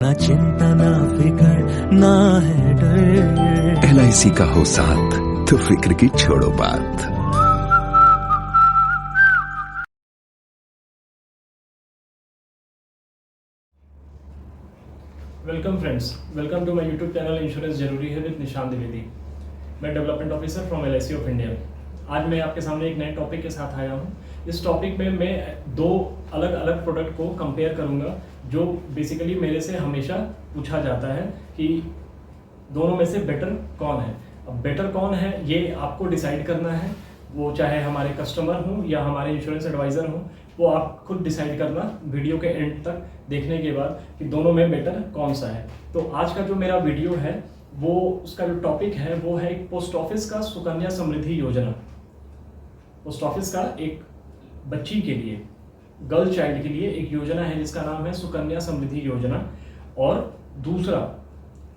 ना चिंता ना फिकर ना है डर। LIC का हो साथ तो फिक्र की छोड़ो बात। Welcome friends, welcome to my YouTube channel insurance जरूरी है विद निशान द्विवेदी। मैं development officer from LIC of India. आज मैं आपके सामने एक नए टॉपिक के साथ आया हूँ। इस टॉपिक में मैं दो अलग अलग प्रोडक्ट को कंपेयर करूँगा जो बेसिकली मेरे से हमेशा पूछा जाता है कि दोनों में से बेटर कौन है। अब बेटर कौन है ये आपको डिसाइड करना है, वो चाहे हमारे कस्टमर हों या हमारे इंश्योरेंस एडवाइज़र हों, वो आप खुद डिसाइड करना वीडियो के एंड तक देखने के बाद कि दोनों में बेटर कौन सा है। तो आज का जो मेरा वीडियो है वो उसका जो टॉपिक है वो है एक पोस्ट ऑफिस का सुकन्या समृद्धि योजना। पोस्ट ऑफिस का एक बच्ची के लिए, गर्ल चाइल्ड के लिए एक योजना है जिसका नाम है सुकन्या समृद्धि योजना, और दूसरा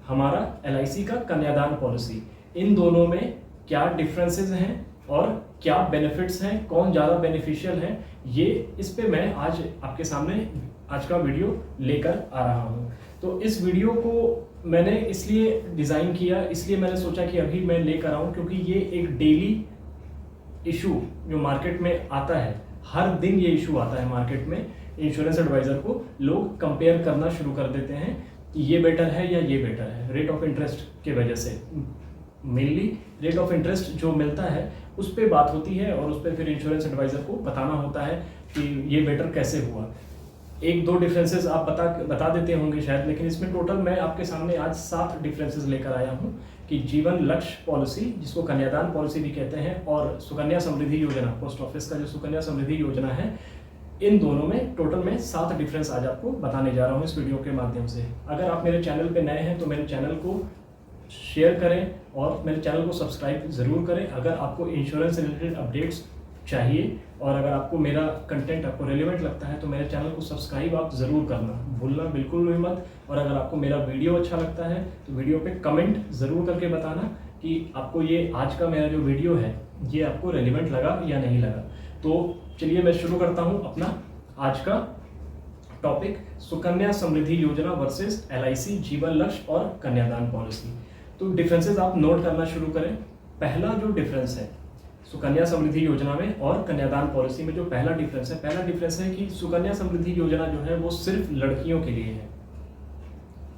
हमारा LIC का कन्यादान पॉलिसी। इन दोनों में क्या डिफरेंसेस हैं और क्या बेनिफिट्स हैं, कौन ज़्यादा बेनिफिशियल है, ये इस पे मैं आज आपके सामने आज का वीडियो लेकर आ रहा हूँ। तो इस वीडियो को मैंने इसलिए डिज़ाइन किया, इसलिए मैंने सोचा कि अभी मैं लेकर आऊँ क्योंकि ये एक डेली इशू जो मार्केट में आता है, हर दिन ये इशू आता है मार्केट में। इंश्योरेंस एडवाइज़र को लोग कंपेयर करना शुरू कर देते हैं कि ये बेटर है या ये बेटर है, रेट ऑफ इंटरेस्ट की वजह से। मेनली रेट ऑफ इंटरेस्ट जो मिलता है उस पर बात होती है और उस पर फिर इंश्योरेंस एडवाइज़र को बताना होता है कि ये बेटर कैसे हुआ। एक दो डिफरेंसेस आप बता देते होंगे शायद, लेकिन इसमें टोटल मैं आपके सामने आज 7 डिफरेंसेस लेकर आया हूँ कि जीवन लक्ष्य पॉलिसी, जिसको कन्यादान पॉलिसी भी कहते हैं, और सुकन्या समृद्धि योजना, पोस्ट ऑफिस का जो सुकन्या समृद्धि योजना है, इन दोनों में टोटल में 7 डिफरेंस आज आपको बताने जा रहा हूँ इस वीडियो के माध्यम से। अगर आप मेरे चैनल पे नए हैं तो मेरे चैनल को शेयर करें और मेरे चैनल को सब्सक्राइब ज़रूर करें। अगर आपको इंश्योरेंस रिलेटेड अपडेट्स चाहिए और अगर आपको मेरा कंटेंट आपको रेलिवेंट लगता है तो मेरे चैनल को सब्सक्राइब आप ज़रूर करना भूलना बिल्कुल भी मत। और अगर आपको मेरा वीडियो अच्छा लगता है तो वीडियो पे कमेंट ज़रूर करके बताना कि आपको ये आज का मेरा जो वीडियो है ये आपको रेलिवेंट लगा या नहीं लगा। तो चलिए मैं शुरू करता हूँ अपना आज का टॉपिक, सुकन्या समृद्धि योजना वर्सेस LIC जीवन लक्ष्य और कन्यादान पॉलिसी। तो डिफरेंसेस आप नोट करना शुरू करें। पहला जो डिफरेंस है सुकन्या समृद्धि योजना में और कन्यादान पॉलिसी में, जो पहला डिफरेंस है कि सुकन्या समृद्धि योजना जो है वो सिर्फ लड़कियों के लिए है,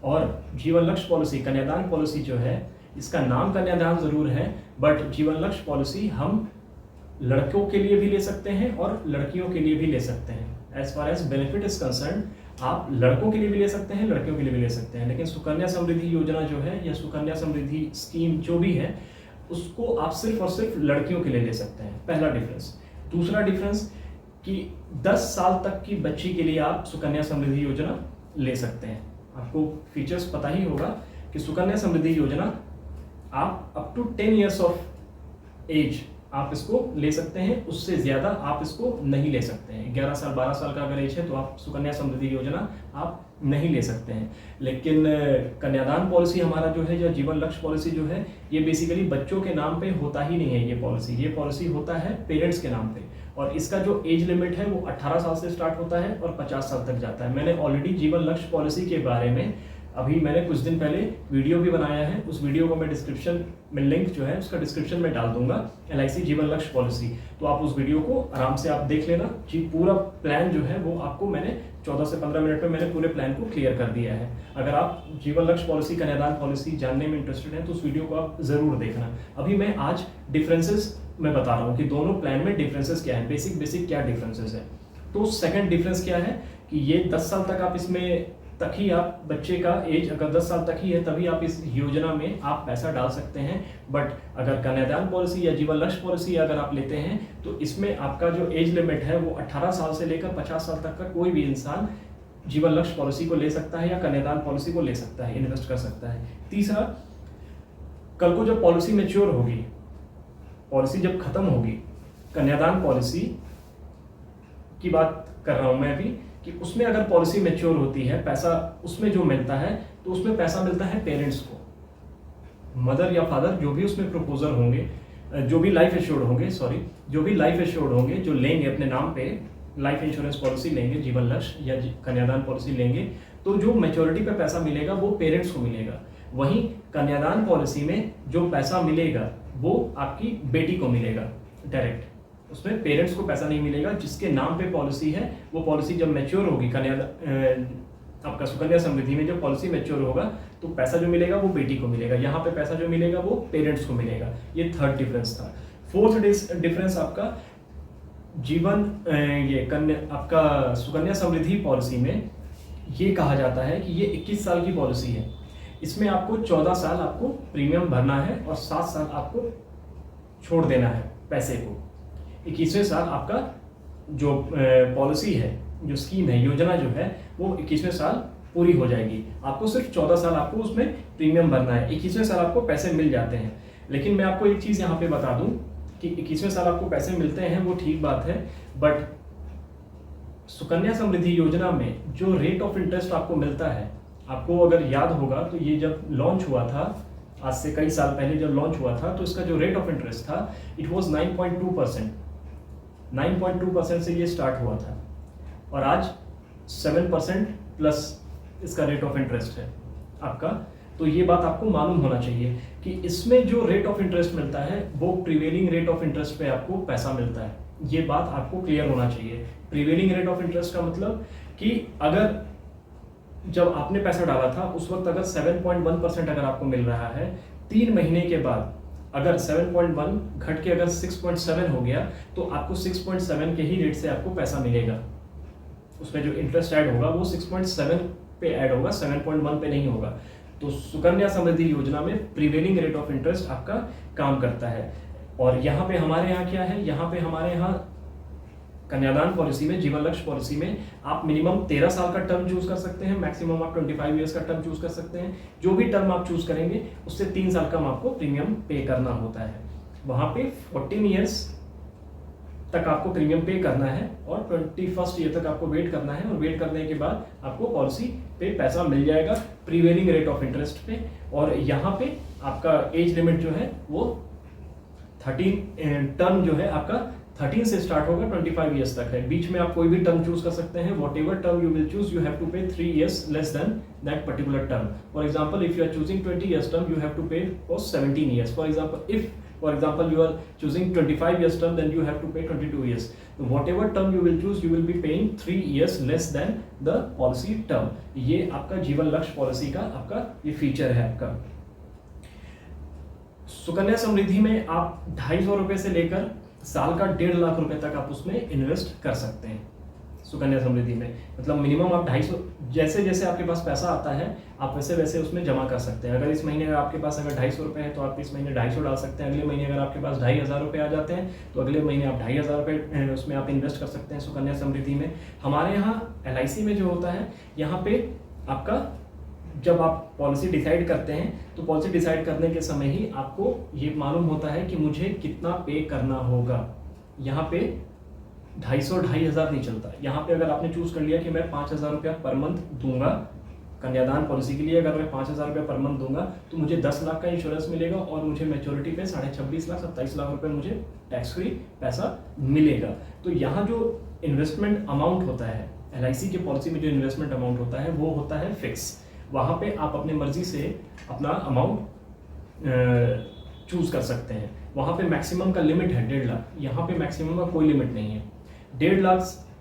और जीवन लक्ष्य पॉलिसी, कन्यादान पॉलिसी जो है, इसका नाम कन्यादान जरूर है बट जीवन लक्ष्य पॉलिसी हम लड़कों के लिए भी ले सकते हैं और लड़कियों के लिए भी ले सकते हैं। As far as benefit is concern, आप लड़कों के लिए भी ले सकते हैं, लड़कियों के लिए भी ले सकते हैं, लेकिन सुकन्या समृद्धि योजना जो है या सुकन्या समृद्धि स्कीम जो भी है उसको आप सिर्फ और सिर्फ लड़कियों के लिए ले सकते हैं। पहला डिफरेंस। दूसरा डिफरेंस कि 10 साल तक की बच्ची के लिए आप सुकन्या समृद्धि योजना ले सकते हैं। आपको फीचर्स पता ही होगा कि सुकन्या समृद्धि योजना आप up to 10 years of age आप इसको ले सकते हैं, उससे ज़्यादा आप इसको नहीं ले सकते हैं। 11 साल 12 साल का अगर एज है तो आप सुकन्या समृद्धि योजना आप नहीं ले सकते हैं। लेकिन कन्यादान पॉलिसी हमारा जो है या जीवन लक्ष्य पॉलिसी जो है ये बेसिकली बच्चों के नाम पे होता ही नहीं है। ये पॉलिसी होता है पेरेंट्स के नाम पे, और इसका जो एज लिमिट है वो 18 साल से स्टार्ट होता है और 50 साल तक जाता है। मैंने ऑलरेडी जीवन लक्ष्य पॉलिसी के बारे में अभी मैंने कुछ दिन पहले वीडियो भी बनाया है, उस वीडियो को मैं डिस्क्रिप्शन में लिंक जो है उसका डिस्क्रिप्शन में डाल दूंगा, LIC जीवन लक्ष्य पॉलिसी। तो आप उस वीडियो को आराम से आप देख लेना जी। पूरा प्लान जो है वो आपको मैंने 14 से 15 मिनट में मैंने पूरे प्लान को क्लियर कर दिया है। अगर आप जीवन लक्ष्य पॉलिसी, कन्यादान पॉलिसी जानने में इंटरेस्टेड हैं तो उस वीडियो को आप ज़रूर देखना। अभी मैं आज डिफरेंसेस मैं बता रहा हूँ कि दोनों प्लान में डिफरेंसेस क्या है, बेसिक क्या डिफरेंसेस है। तो सेकंड डिफरेंस क्या है कि ये 10 साल तक आप इसमें तक ही आप बच्चे का एज अगर 10 साल तक ही है तभी आप इस योजना में आप पैसा डाल सकते हैं। बट अगर कन्यादान पॉलिसी या जीवन लक्ष्य पॉलिसी अगर आप लेते हैं तो इसमें आपका जो एज लिमिट है वो 18 साल से लेकर 50 साल तक का कोई भी इंसान जीवन लक्ष्य पॉलिसी को ले सकता है या कन्यादान पॉलिसी को ले सकता है, इन्वेस्ट कर सकता है। तीसरा, कल को जब पॉलिसी मैच्योर होगी, पॉलिसी जब खत्म होगी, कन्यादान पॉलिसी की बात कर रहा हूं मैं अभी, कि उसमें अगर पॉलिसी मैच्योर होती है, पैसा उसमें जो मिलता है तो उसमें पैसा मिलता है पेरेंट्स को, मदर या फादर जो भी उसमें प्रपोजर होंगे, जो भी लाइफ एश्योर्ड होंगे, जो लेंगे अपने नाम पे लाइफ इंश्योरेंस पॉलिसी लेंगे, जीवन लक्ष्य या कन्यादान पॉलिसी लेंगे, तो जो मैच्योरिटी पे पैसा मिलेगा वो पेरेंट्स को मिलेगा। वहीं कन्यादान पॉलिसी में जो पैसा मिलेगा वो आपकी बेटी को मिलेगा डायरेक्ट, उसमें पेरेंट्स को पैसा नहीं मिलेगा। जिसके नाम पे पॉलिसी है वो पॉलिसी जब मैच्योर होगी, आपका सुकन्या समृद्धि में जब पॉलिसी मैच्योर होगा तो पैसा जो मिलेगा वो बेटी को मिलेगा, यहाँ पे पैसा जो मिलेगा वो पेरेंट्स को मिलेगा। ये थर्ड डिफरेंस था। फोर्थ डिफरेंस आपका आपका सुकन्या समृद्धि पॉलिसी में ये कहा जाता है कि ये 21 साल की पॉलिसी है। इसमें आपको 14 साल आपको प्रीमियम भरना है और 7 साल आपको छोड़ देना है पैसे को। 21वें साल आपका जो पॉलिसी है, जो स्कीम है, योजना जो है वो 21वें साल पूरी हो जाएगी। आपको सिर्फ 14 साल आपको उसमें प्रीमियम भरना है, 21वें साल आपको पैसे मिल जाते हैं। लेकिन मैं आपको एक चीज़ यहाँ पे बता दूँ कि 21वें साल आपको पैसे मिलते हैं वो ठीक बात है, बट सुकन्या समृद्धि योजना में जो रेट ऑफ इंटरेस्ट आपको मिलता है, आपको अगर याद होगा तो ये जब लॉन्च हुआ था, आज से कई साल पहले जब लॉन्च हुआ था, तो इसका जो रेट ऑफ इंटरेस्ट था इट वाज 9.2%। 9.2% से ये स्टार्ट हुआ था और आज 7% प्लस इसका रेट ऑफ इंटरेस्ट है आपका। तो ये बात आपको मालूम होना चाहिए कि इसमें जो रेट ऑफ इंटरेस्ट मिलता है वो प्रीवेलिंग रेट ऑफ इंटरेस्ट पे आपको पैसा मिलता है। ये बात आपको क्लियर होना चाहिए। प्रीवेलिंग रेट ऑफ इंटरेस्ट का मतलब कि अगर जब आपने पैसा डाला था उस वक्त अगर 7.1% अगर आपको मिल रहा है, 3 महीने के बाद अगर 7.1 घट के अगर 6.7 हो गया तो आपको 6.7 के ही रेट से आपको पैसा मिलेगा। उसमें जो इंटरेस्ट ऐड होगा वो 6.7 पे ऐड होगा, 7.1 पे नहीं होगा। तो सुकन्या समृद्धि योजना में प्रीवेलिंग रेट ऑफ इंटरेस्ट आपका काम करता है। और यहाँ पे हमारे यहाँ क्या है, यहाँ पे हमारे यहाँ कन्यादान पॉलिसी में, जीवन लक्ष्य पॉलिसी में आप मिनिमम 13 साल का टर्म चूज कर सकते हैं, मैक्सिमम आप 25 ईयर्स का टर्म चूज कर सकते हैं। जो भी टर्म आप चूज करेंगे उससे 3 साल का आपको प्रीमियम पे करना होता है। वहाँ पे 14 ईयर्स तक आपको प्रीमियम पे करना है और 21st ईयर तक आपको वेट करना है, और वेट करने के बाद आपको पॉलिसी पे पैसा मिल जाएगा प्रीवेलिंग रेट ऑफ इंटरेस्ट पे। और यहाँ पे आपका एज लिमिट जो है वो 13 टर्म जो है आपका 13 से स्टार्ट होगा, 25 ईयर्स तक है। बीच में आप कोई भी टर्म चूज कर सकते हैं। Whatever term you will choose, you have to pay 3 years less than that particular term. For example, if you are choosing 20 years term, you have to pay for 17 years. For example, you are choosing 25 years term, then you have to pay 22 years. So whatever term you will choose, you will be paying 3 years less than the policy term. ये आपका जीवन लक्ष्य policy का आपका ये feature है आपका। सुकन्या समृद्धि में आप 250 रुपए से लेकर साल का 1.5 लाख रुपए तक आप उसमें इन्वेस्ट कर सकते हैं। सुकन्या समृद्धि में मतलब मिनिमम आप 250, जैसे जैसे आपके पास पैसा आता है आप वैसे वैसे उसमें जमा कर सकते हैं। अगर इस महीने अगर आपके पास अगर 250 रुपये है तो आप इस महीने 250 डाल सकते हैं। अगले महीने अगर आपके पास 2500 रुपये आ जाते हैं तो अगले महीने आप 2500 रुपये उसमें आप इन्वेस्ट कर सकते हैं सुकन्या समृद्धि में। हमारे यहाँ LIC में जो होता है, यहाँ पे आपका जब आप पॉलिसी डिसाइड करते हैं तो पॉलिसी डिसाइड करने के समय ही आपको ये मालूम होता है कि मुझे कितना पे करना होगा। यहाँ पे 250 नहीं चलता। यहाँ पे अगर आपने चूज कर लिया कि मैं 5000 रुपया पर मंथ दूंगा कन्यादान पॉलिसी के लिए, अगर मैं 5000 रुपया पर मंथ दूंगा तो मुझे 10 लाख का इंश्योरेंस मिलेगा और मुझे मैच्योरिटी पे 26.5 लाख 27 लाख रुपए मुझे टैक्स फ्री पैसा मिलेगा। तो यहाँ जो इन्वेस्टमेंट अमाउंट होता है LIC की पॉलिसी में, जो इन्वेस्टमेंट अमाउंट होता है वो होता है फिक्स। वहाँ पे आप अपने मर्जी से अपना अमाउंट चूज कर सकते हैं। वहाँ पे मैक्सिमम का लिमिट है 1.5 लाख, यहाँ पे मैक्सिमम का कोई लिमिट नहीं है। 1.5 लाख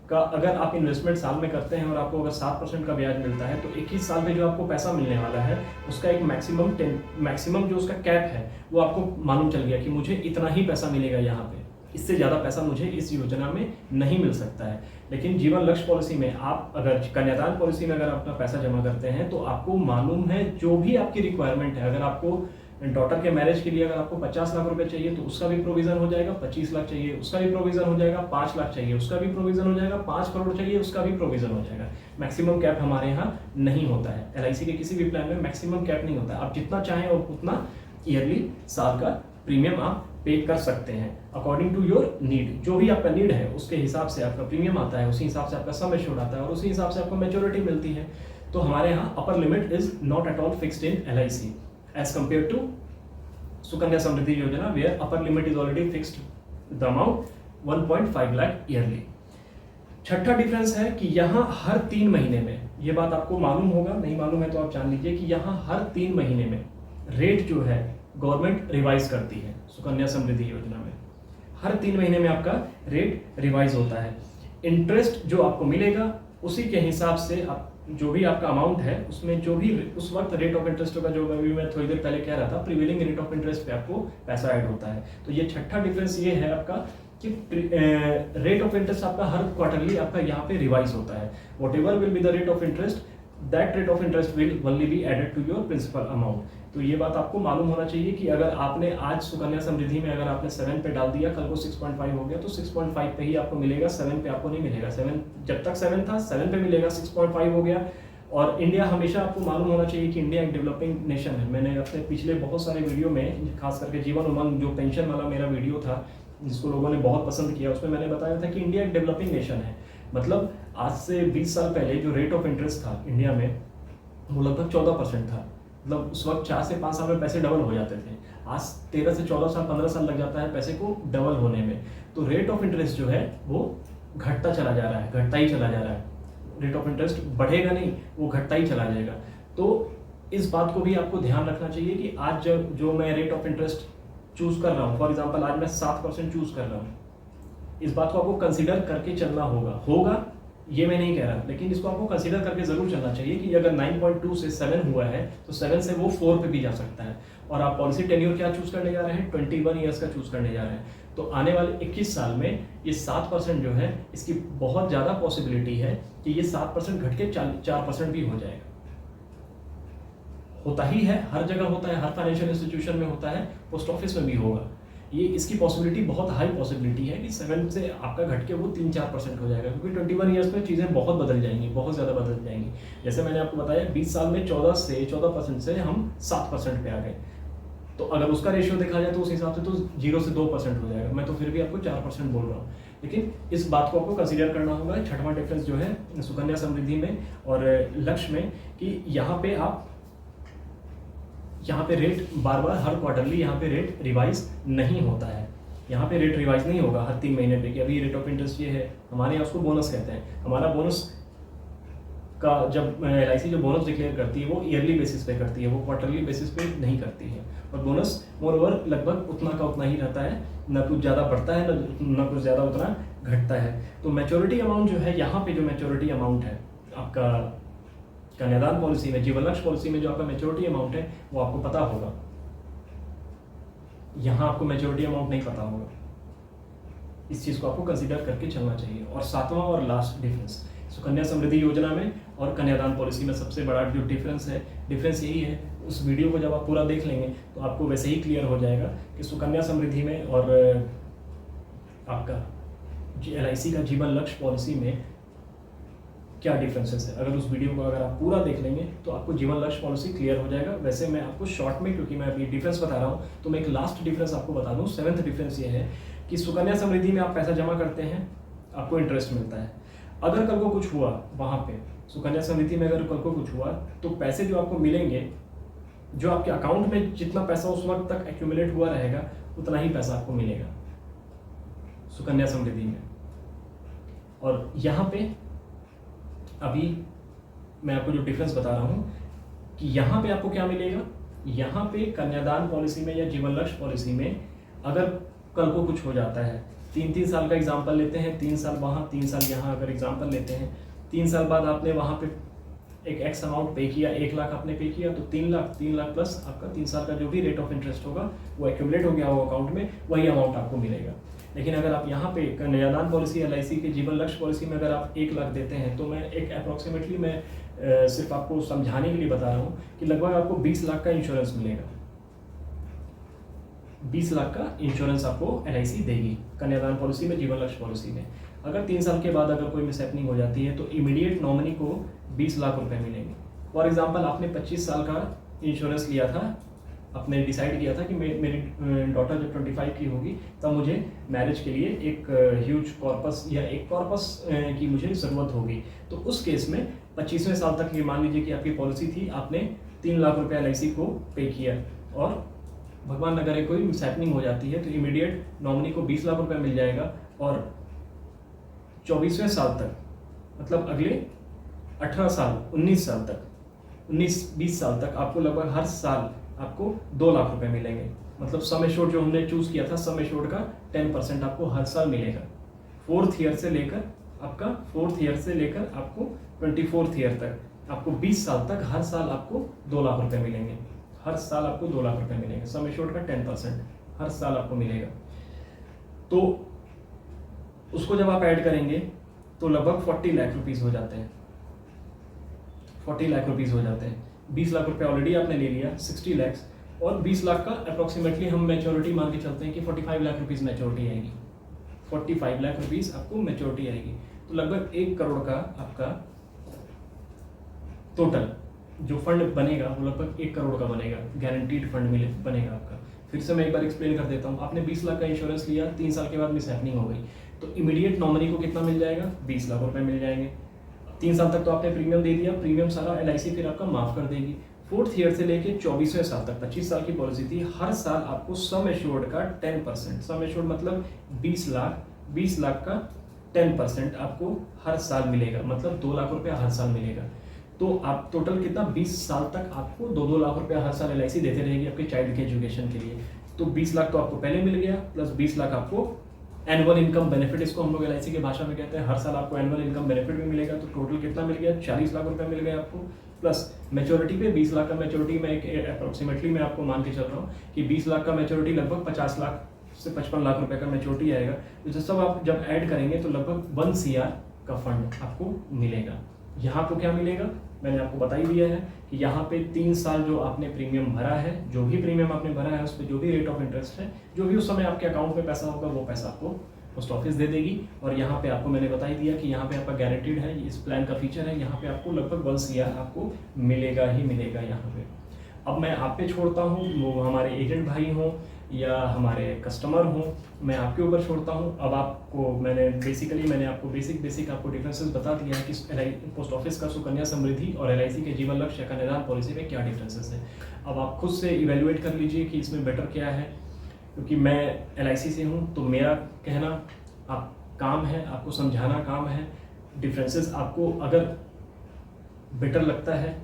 का अगर आप इन्वेस्टमेंट साल में करते हैं और आपको अगर 7% का ब्याज मिलता है तो 21 साल में जो आपको पैसा मिलने वाला है उसका एक मैक्सिमम जो उसका कैप है वो आपको मालूम चल गया कि मुझे इतना ही पैसा मिलेगा यहाँ पे, इससे ज़्यादा पैसा मुझे इस योजना में नहीं मिल सकता है। लेकिन जीवन लक्ष्य पॉलिसी में आप अगर कन्यादान पॉलिसी में अगर अपना पैसा जमा करते हैं तो आपको मालूम है जो भी आपकी रिक्वायरमेंट है। अगर आपको डॉटर के मैरिज के लिए अगर आपको 50 लाख रुपए चाहिए तो उसका भी प्रोविजन हो जाएगा, 25 लाख चाहिए उसका भी प्रोविजन हो जाएगा, 5 लाख चाहिए उसका भी प्रोविजन हो जाएगा, 5 करोड़ चाहिए उसका भी प्रोविजन हो जाएगा। मैक्सिमम कैप हमारे यहाँ नहीं होता है। LIC के किसी भी प्लान में मैक्सिमम कैप नहीं होता है। आप जितना चाहें और उतना ईयरली साल का प्रीमियम आप पे कर सकते हैं अकॉर्डिंग टू योर नीड। जो भी आपका नीड है उसके हिसाब से आपका प्रीमियम आता है, उसी हिसाब से आपका सम एश्योर्ड आता है और उसी हिसाब से आपको मैच्योरिटी मिलती है। तो हमारे यहाँ upper limit is not at all fixed in LIC as compare to Sukanya Samriddhi Yojana where upper limit is already fixed the amount 1.5 lakh yearly. छठा डिफरेंस है कि यहाँ हर 3 महीने में ये बात आपको मालूम होगा, नहीं मालूम है तो आप जान लीजिए कि यहाँ हर 3 महीने में रेट जो है गवर्नमेंट रिवाइज करती है। सुकन्या समृद्धि योजना में हर 3 महीने में आपका रेट रिवाइज होता है। इंटरेस्ट जो आपको मिलेगा उसी के हिसाब से आप जो भी आपका अमाउंट है उसमें जो भी उस वक्त रेट ऑफ इंटरेस्ट होगा, जो अभी मैं थोड़ी देर पहले कह रहा था, प्रिवेलिंग रेट ऑफ इंटरेस्ट पे आपको पैसा ऐड होता है। तो ये छठा डिफरेंस ये है आपका कि रेट ऑफ इंटरेस्ट आपका हर क्वार्टरली आपका यहाँ पे रिवाइज होता है। Whatever will be the rate of interest, that rate of interest will only be added to your principal amount. तो ये बात आपको मालूम होना चाहिए कि अगर आपने आज सुकन्या समृद्धि में अगर आपने 7 पे डाल दिया, कल को 6.5 हो गया तो 6.5 पे ही आपको मिलेगा, 7 पे आपको नहीं मिलेगा। 7 जब तक 7 था 7 पे मिलेगा, 6.5 हो गया। और इंडिया हमेशा आपको मालूम होना चाहिए कि इंडिया एक डेवलपिंग नेशन है। मैंने अपने पिछले बहुत सारे वीडियो में, खास करके जीवन उमंग जो पेंशन वाला मेरा वीडियो था जिसको लोगों ने बहुत पसंद किया, उसमें मैंने बताया था कि इंडिया एक डेवलपिंग नेशन है। मतलब आज से 20 साल पहले जो रेट ऑफ इंटरेस्ट था इंडिया में वो लगभग 14% था। मतलब उस वक्त 4 से 5 साल में पैसे डबल हो जाते थे। आज 13 से 14 साल 15 साल लग जाता है पैसे को डबल होने में। तो रेट ऑफ इंटरेस्ट जो है वो घटता चला जा रहा है, घटता ही चला जा रहा है। रेट ऑफ इंटरेस्ट बढ़ेगा नहीं, वो घटता ही चला जाएगा। तो इस बात को भी आपको ध्यान रखना चाहिए कि आज जो मैं रेट ऑफ इंटरेस्ट चूज कर रहा हूँ, फॉर एग्जाम्पल आज मैं 7% चूज कर रहा हूँ, इस बात को आपको कंसिडर करके चलना होगा ये मैं नहीं कह रहा, लेकिन इसको आपको कंसीडर करके जरूर चलना चाहिए कि अगर 9.2 से 7 हुआ है तो 7 से वो 4 पे भी जा सकता है। और आप पॉलिसी टेन्योर क्या चूज करने जा रहे हैं, 21 ईयर्स का चूज करने जा रहे हैं। तो आने वाले 21 साल में ये 7% जो है इसकी बहुत ज़्यादा पॉसिबिलिटी है कि ये 7% घट के 4% भी हो जाएगा। होता ही है, हर जगह होता है, हर फाइनेंशियल इंस्टीट्यूशन में होता है, पोस्ट ऑफिस में भी होगा। ये इसकी पॉसिबिलिटी बहुत हाई पॉसिबिलिटी है कि 7 से आपका घट के वो 3-4% हो जाएगा, क्योंकि 21 ईयर्स में चीज़ें बहुत बदल जाएंगी, बहुत ज़्यादा बदल जाएंगी। जैसे मैंने आपको बताया 20 साल में 14% से हम 7% पे आ गए। तो अगर उसका रेशियो देखा जाए तो उस हिसाब से तो 0 से 2% हो जाएगा। मैं तो फिर भी आपको 4% बोल रहा हूँ, लेकिन इस बात को आपको कंसीडर करना होगा। छठवां डिफरेंस जो है सुकन्या समृद्धि में और लक्ष्य में कि यहाँ पे रेट बार बार हर क्वार्टरली यहाँ पे रेट रिवाइज नहीं होता है। यहाँ पे रेट रिवाइज नहीं होगा हर 3 महीने पे कि अभी रेट ऑफ इंटरेस्ट ये है। हमारे यहाँ उसको बोनस कहते हैं। हमारा बोनस का जब LIC जो बोनस डिक्लेयर करती है वो ईयरली बेसिस पे करती है, वो क्वार्टरली बेसिस पे नहीं करती है। और बोनस मोर ओवर लगभग उतना का उतना ही रहता है, न कुछ ज़्यादा बढ़ता है न कुछ ज़्यादा उतना घटता है। तो मैच्योरिटी अमाउंट जो है, यहाँ पे जो मैच्योरिटी अमाउंट है आपका कन्यादान पॉलिसी में, जीवन लक्ष्य पॉलिसी में जो आपका मैच्योरिटी अमाउंट है वो आपको पता होगा। यहाँ आपको मैच्योरिटी अमाउंट नहीं पता होगा। इस चीज़ को आपको कंसीडर करके चलना चाहिए। और 7वां और लास्ट डिफरेंस सुकन्या समृद्धि योजना में और कन्यादान पॉलिसी में सबसे बड़ा जो डिफरेंस यही है। उस वीडियो को जब आप पूरा देख लेंगे तो आपको वैसे ही क्लियर हो जाएगा कि सुकन्या समृद्धि में और आपका LIC का जीवन लक्ष्य पॉलिसी में क्या डिफरेंसेस है। अगर उस वीडियो को अगर आप पूरा देख लेंगे तो आपको जीवन लक्ष्य पॉलिसी क्लियर हो जाएगा। वैसे मैं आपको शॉर्ट में, क्योंकि मैं अभी डिफरेंस बता रहा हूँ, तो मैं एक लास्ट डिफरेंस आपको बता दूँ। 7वां डिफरेंस ये है कि सुकन्या समृद्धि में आप पैसा जमा करते हैं, आपको इंटरेस्ट मिलता है। अगर कल को कुछ हुआ वहाँ पे सुकन्या समृद्धि में, अगर कल को कुछ हुआ तो पैसे जो आपको मिलेंगे, जो आपके अकाउंट में जितना पैसा उस वक्त तक एक्यूमुलेट हुआ रहेगा उतना ही पैसा आपको मिलेगा सुकन्या समृद्धि में। और यहाँ पे अभी मैं आपको जो डिफरेंस बता रहा हूँ कि यहाँ पे आपको क्या मिलेगा, यहाँ पे कन्यादान पॉलिसी में या जीवन लक्ष्य पॉलिसी में अगर कल को कुछ हो जाता है, 3-3 साल का एग्जाम्पल लेते हैं, 3 साल वहाँ 3 साल यहाँ अगर एग्जाम्पल लेते हैं, 3 साल बाद आपने वहाँ पे एक एक्स अमाउंट पे किया, 1 लाख आपने पे किया, तो 3 लाख प्लस आपका 3 साल का जो भी रेट ऑफ इंटरेस्ट होगा वो एक्यूमुलेट हो गया हो अकाउंट में, वही अमाउंट आपको मिलेगा। लेकिन अगर आप यहाँ पे कन्यादान पॉलिसी LIC के जीवन लक्ष्य पॉलिसी में अगर आप 1 लाख देते हैं, तो मैं एक अप्रॉक्सीमेटली मैं सिर्फ आपको समझाने के लिए बता रहा हूँ कि लगभग आपको 20 लाख का इंश्योरेंस मिलेगा। 20 लाख का इंश्योरेंस आपको LIC देगी कन्यादान पॉलिसी में, जीवन लक्ष्य पॉलिसी में। अगर 3 साल के बाद अगर कोई मिसहैपनिंग हो जाती है तो इमीडिएट नॉमिनी को 20 लाख रुपए मिलेंगे। फॉर एग्जांपल आपने 25 साल का इंश्योरेंस लिया था, आपने डिसाइड किया था कि मेरी डॉटर जब 25 की होगी तब मुझे मैरिज के लिए एक ह्यूज कॉर्पस या एक कॉर्पस की मुझे ज़रूरत होगी। तो उस केस में 25वें साल तक ये मान लीजिए कि आपकी पॉलिसी थी, आपने 3 लाख रुपये LIC को पे किया और भगवान न करे कोई मिसहैपनिंग हो जाती है तो इमीडिएट नॉमिनी को 20 लाख रुपये मिल जाएगा। और 24वें साल तक, मतलब 18 साल 19 साल तक 19-20 साल तक आपको लगभग हर साल आपको 2 लाख रुपए मिलेंगे। मतलब सम एश्योर्ड जो हमने चूज किया था, सम एश्योर्ड का 10% आपको हर साल मिलेगा। 4th ईयर से लेकर आपको 24th ईयर तक आपको 20 साल तक हर साल आपको 2 लाख रुपए मिलेंगे। हर साल आपको 2 लाख रुपए मिलेंगे। सम एश्योर्ड का 10% हर साल आपको मिलेगा। तो उसको जब आप ऐड करेंगे तो लगभग 40 लाख रुपीस हो जाते हैं। 40 लाख रुपीस हो जाते हैं। 20 लाख रुपए ऑलरेडी आपने ले लिया, 60 लाख, और 20 लाख का अप्रोक्सीमेटली हम मैच्योरिटी मान के चलते हैं कि 45 लाख रुपीस मैच्योरिटी आएगी। 45 लाख रुपीस आपको मैच्योरिटी आएगी। तो लगभग 1 करोड़ का आपका टोटल जो फंड बनेगा वो लगभग 1 करोड़ का बनेगा। गारंटीड फंड बनेगा आपका। फिर से मैं एक बार एक्सप्लेन कर देता हूँ। आपने 20 लाख का इंश्योरेंस लिया, 3 साल के बाद मिस हैपनिंग हो गई, तो इमीडिएट नॉमिनी को कितना मिल जाएगा? 20 लाख रुपए मिल जाएंगे। 3 साल तक तो आपने प्रीमियम दे दिया, प्रीमियम सारा LIC फिर आपका माफ कर देगी। 4th ईयर से लेके 24वें साल तक, 25 साल की पॉलिसी थी, हर साल आपको सम एश्योर्ड का 10%, सम एश्योर्ड मतलब 20 लाख का 10% आपको हर साल मिलेगा। मतलब 2 लाख रुपया हर साल मिलेगा। तो आप टोटल कितना, 20 साल तक आपको 2-2 लाख रुपया हर साल LIC देते रहेगी आपके चाइल्ड के एजुकेशन के लिए। तो 20 लाख तो आपको पहले मिल गया, प्लस 20 लाख आपको एनुअल इनकम बेनिफिट, इसको हम लोग LIC की भाषा में कहते हैं। हर साल आपको एनुअल इनकम बेनिफिट भी मिलेगा। तो टोटल कितना मिल गया? 40 लाख रुपए मिल गया आपको। प्लस मैच्योरिटी पे 20 लाख का मैच्योरिटी, मैं एक अप्रोक्सीमेटली मैं आपको मान के चल रहा हूँ कि 20 लाख का मैच्योरिटी लगभग 50 लाख से 55 लाख रुपए का मैच्योरिटी आएगा। तो सब आप जब ऐड करेंगे तो लगभग 1 CR का फंड आपको मिलेगा। यहाँ को क्या मिलेगा मैंने आपको बता ही दिया है कि यहाँ पे 3 साल जो आपने प्रीमियम भरा है, जो भी प्रीमियम आपने भरा है उस पर जो भी रेट ऑफ इंटरेस्ट है, जो भी उस समय आपके अकाउंट में पैसा होगा वो पैसा आपको पोस्ट ऑफिस दे देगी। और यहाँ पे आपको मैंने बता ही दिया कि यहाँ पे आपका गारंटीड है, इस प्लान का फीचर है। यहाँ पे आपको लगभग 1 CR आपको मिलेगा ही मिलेगा यहाँ पे। अब मैं आप पे छोड़ता हूँ, वो हमारे एजेंट भाई हों या हमारे कस्टमर हों, मैं आपके ऊपर छोड़ता हूँ। अब आपको मैंने आपको बेसिक आपको डिफरेंसेस बता दिया है कि पोस्ट ऑफिस का सुकन्या समृद्धि और LIC के जीवन लक्ष्य का निदान पॉलिसी में क्या डिफरेंसेस है। अब आप खुद से इवेल्युएट कर लीजिए कि इसमें बेटर क्या है। क्योंकि मैं LIC से हूँ तो मेरा कहना आप काम है, आपको समझाना काम है। डिफरेंसेस आपको अगर बेटर लगता है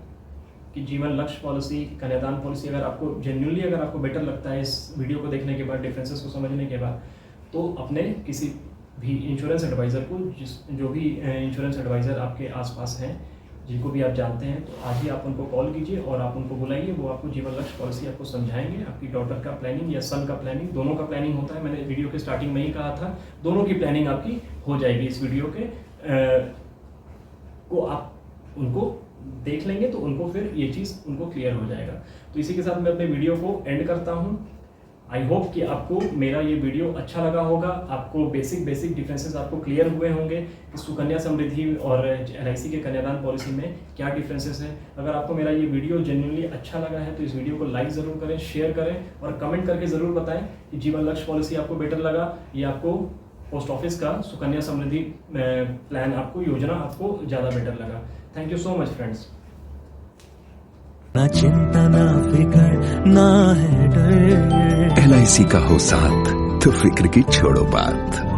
कि जीवन लक्ष्य पॉलिसी, कन्यादान पॉलिसी, अगर आपको जेन्युइनली अगर आपको बेटर लगता है इस वीडियो को देखने के बाद, डिफरेंसेस को समझने के बाद, तो अपने किसी भी इंश्योरेंस एडवाइज़र को, जो भी इंश्योरेंस एडवाइज़र आपके आसपास हैं, जिनको भी आप जानते हैं, तो आज ही आप उनको कॉल कीजिए और आप उनको बुलाइए। वो आपको जीवन लक्ष्य पॉलिसी आपको समझाएंगे। आपकी डॉटर का प्लानिंग या सन का प्लानिंग, दोनों का प्लानिंग होता है। मैंने वीडियो के स्टार्टिंग में ही कहा था, दोनों की प्लानिंग आपकी हो जाएगी। इस वीडियो के को आप उनको देख लेंगे तो उनको फिर ये चीज़ उनको क्लियर हो जाएगा। तो इसी के साथ मैं अपने वीडियो को एंड करता हूँ। आई होप कि आपको मेरा ये वीडियो अच्छा लगा होगा। आपको बेसिक डिफरेंसेस आपको क्लियर हुए होंगे कि सुकन्या समृद्धि और LIC के कन्यादान पॉलिसी में क्या डिफरेंसेस है। अगर आपको मेरा ये वीडियो जेन्युइनली अच्छा लगा है तो इस वीडियो को लाइक ज़रूर करें, शेयर करें और कमेंट करके ज़रूर बताएं कि जीवन लक्ष्य पॉलिसी आपको बेटर लगा या आपको पोस्ट ऑफिस का सुकन्या समृद्धि प्लान, आपको योजना आपको ज़्यादा बेटर लगा। Thank you so much friends. ना चिंता ना फिकर ना है डर, LIC का हो साथ तो फिक्र की छोड़ो बात।